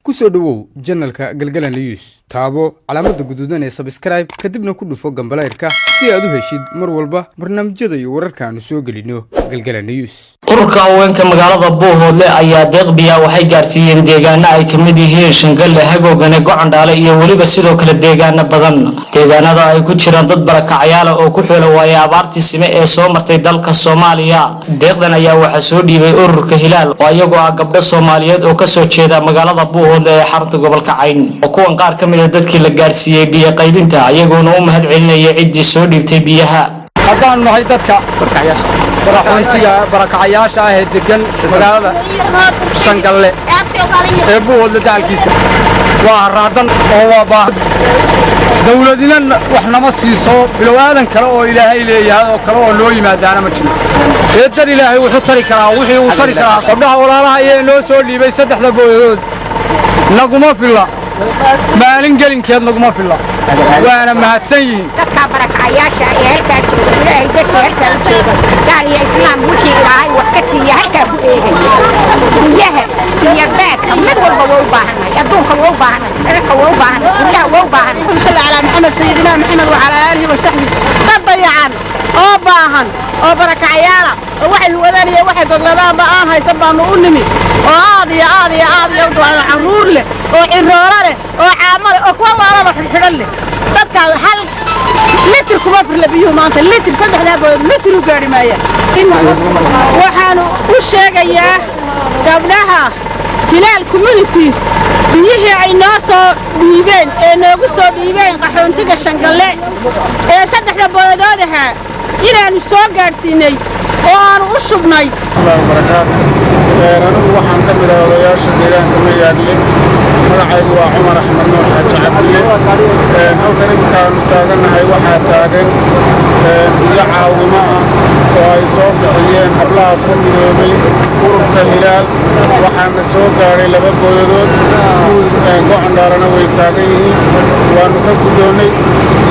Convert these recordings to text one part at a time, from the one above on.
kusoo dhawow channelka galgala news taabo calaamada guduudan ee subscribe kadibna ku dhufo gambaleerka si aad u heshid mar walba barnaamijyada iyo wararka aanu soo gelino galgala news. ururka haweenka magaalada Buuhoodle ayaa deeq biyo waxay gaarsiiyeen deegaano ay kamid yihiin Shangalle, Hagoogane, Gocandhaale iyo waliba sidoo kale deegaano badan. deegaanada ay ku jiraan dad barakacayaal oo ku xeel waayay abaartii sime ee soo martay dalka Soomaaliya. deeqdan ayaa waxa soo dhiibay ururka Hilaal oo ayagu ah gabdho Soomaaliyeed oo ka soo jeeda magaalada Buuhoodle ee xarunta gobolka Cayn. kuwan qaar kamid ah dadkii la gaarsiiyay biyo qaybinta ayagoona u mahad celinayay ciddii soo dhiibtay biyaha. haddaan nahay dadka barakacayaasha ah ee degan magaalada Shangalle ee Buuhoodle daalkiisa waa raadan oo waa baahan dawladina wax nama siiso bilowaadan kale oo Ilaahay leeyahay oo kale oo loo yimaadana ma jiro eedan Ilaahay wuxuu tari karaa wixii uu tari karaa sabdaha walaalaha ee noo soo dhiibay saddexda booyood naguma filla maalin gelinkeed naguma filla waana mahadsan yihiin dadka barakacayaasha ee halka Ilaahay dadka halka jooga gaar iyo islaam wixii Ilaahay wax ka siiya halka ku eegay biyaha iyo baadka mid walba wuu baahanay adduunka wuu baahanay dadka wuu baahanay biyaha wuu baahanay sallallahu ala Muhammad sayyidina Muhammad wa ala alihi wa sahbihi tabayan oo baahan oo barakacayaal waxay wadaniyo waxay dadladaan baan haysan baan u nimi oo aad iyo ducada caruur leh oo ciroolo leh oo caamada oo kuwa walaalo xidhan leh dadka hal litr kuma firla biyo maanta litr saddexda bood litr u gaari maaya waxaan u sheegayaa gabdhaha Hilaal community biyihii ay noo soo dhiibeen ee noogu soo dhiibeen qaxoontiga Shangalle ee saddexda boodood ah inaanu soo gaarsiinay oo aan u shubnay anigu waxaan ka mid ahaa odayaasha deegaanka Sameeyey magacaygu waa Cumar Axmed Nool Xaaji Cabdille halkan intaan taaganahay waxaa taagan biyo caawimo ah oo ay soo bixiyeen hablaha ku midoobay ururka Hilaal waxaana soo gaaray laba booyadood Gocandhaalena way taagan yihiin waanu ka gudoonay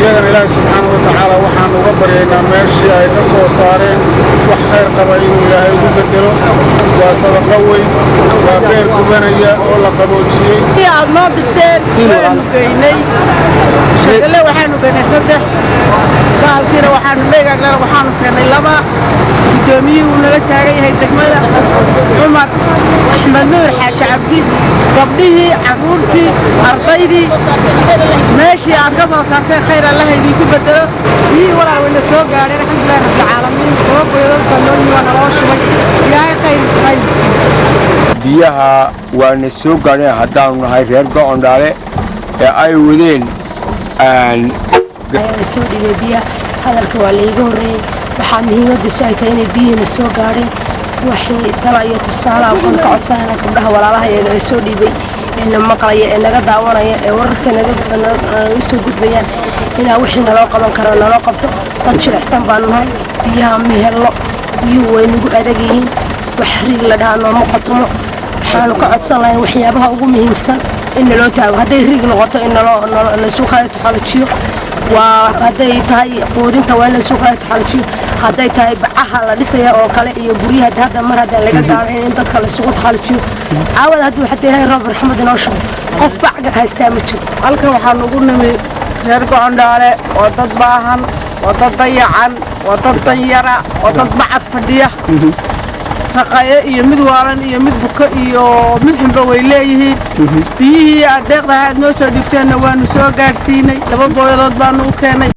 iyagana Ilaahay subxaanahu wa tacaala waxaan uga baryaynaa meeshii ay ka soo saareen wax khayr qaba inuu Ilaahay ugu bedelo waa sadaqa weyn waa beer gubanaya oo la qaboojiyey aad noo digteen waxaanu geynay Shangalle waxaanu geynay saddex baalkiina waxaanu meegaagna waxaanu keenay laba gudoomiyuhu nala taagan yahay degmada Cumar Axmed Nuur Xaaji Cabdi gabdhihii caruurtii ardaydii meeshii aad ka soo saartay khayr Allah idinku bedelo iyo walaal wayna soo gaareen alxamdulillaah rabbil caalamiin oo boodadka loo yimaado loo shubay ilaahay khayr biyaha waana soo gaareen haddaan nahay reer Gocandhaale ee ay wadeen soo dhibay biyaha hadalka waa la iga horeeyay waxaa muhiimadiisu ay tahay inay biyihina soo gaareen waxay tala iyo tusaale aan ka codsanayna gabdhaha walaalaha ee soo dhibay in maqlaya ee naga daawanaya ee wararka naga soo gudbayaan inaa wixii naloo qaban karo naloo qabto dad jilicsan baan nahay biyaha mehello biyuhu way nagu adag yihiin wax riig la dhaha nooma qotomo waxaanu ka codsan lahayn waxyaabaha ugu muhiimsan in naloo taago hadday riig noqoto in la suuqayo taxalajiyo waa hadday tahay quudinta waa in la suuqayo taxalajiyo hadday tahay bacaha la dhisaya oo kale iyo guryaha hadda mar hadda laga dhaanay in dadka la suuq taxalajiyo caawada hadduu xataa Ilaahay roob raxmad inoo shubo qof bacga haystaa ma jiro halkan waxaan ugu nimi reer Gocandhaale oo dad baahan oo dad dayacan oo dad danyara oo dad bacad fadhiya raqaye iyo mid waalan iyo mid buka iyo mid xunba way leeyihiin biyihii aad deeqda aad noo soo dhigteenna waanu soo gaarsiinay laba booyadood baanu u keenay